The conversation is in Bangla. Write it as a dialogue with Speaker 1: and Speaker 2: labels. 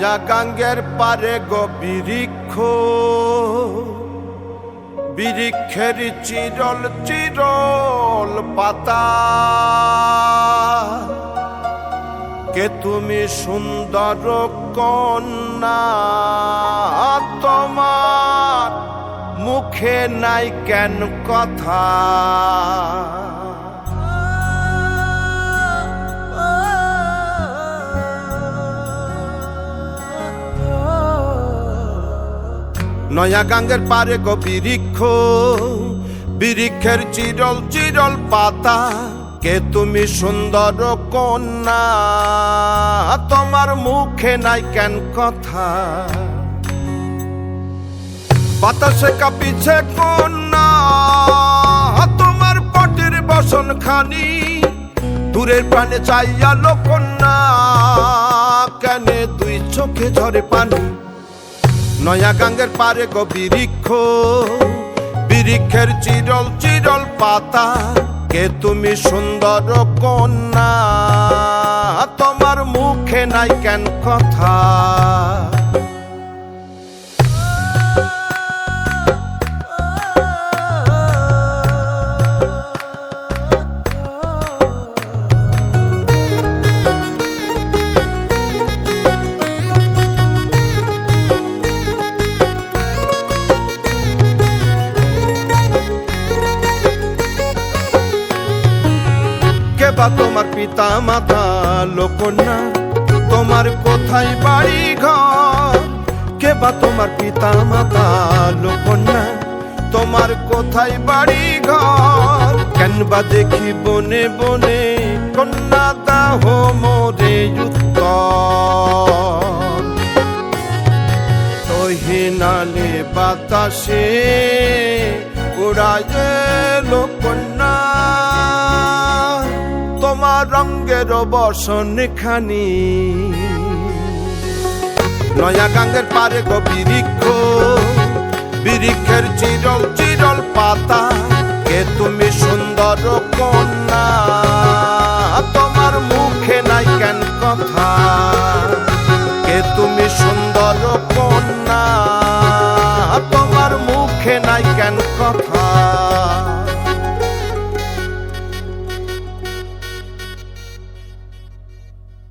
Speaker 1: নয়া গাঙ্গের পারে গো বৃক্ষ, বৃক্ষের চিরল চিরল পাতা, কে তুমি সুন্দর কন্যা, তোমার মুখে নাই কেন কথা। নয়া গাঙ্গের পারে গো বৃক্ষ, বৃক্ষের চিরল চিরল পাতা, কে তুমি সুন্দর কন্যা, তোমার মুখে নাই কেন কথা। বাতাসে কাঁপিছে কন্যা, তোমার পটের বসন খানি, দূরের প্রাণে চাইয়ালো কন্যা, কেনে দুই চোখে ঝরে পানি। নয়া গাঙ্গের পারে গো বৃক্ষ, বৃক্ষের চিরল চিরল পাতা, কে তুমি সুন্দর কন্যা, তোমার মুখে নাই কেন কথা। বা তোমার পিতা মাতা লোকন্যা, তোমার কোথায় বাড়ি ঘর, কে বা তোমার পিতা মাতা লোকন্যা, তোমার কোথায় বাড়ি ঘর। কেন বা দেখি বনে বনে কন্যা দাহ মোরে উত্তর, তহিনালে বাতাসে উড়ায় লোকন্যা, তোমার রঙের বসন খানি। নয়া গাঙ্গের পারে গো বৃক্ষ, বৃক্ষের চিরল চিরল পাতা, কে তুমি সুন্দর কন্যা, তোমার মুখে নাই কেন কথা।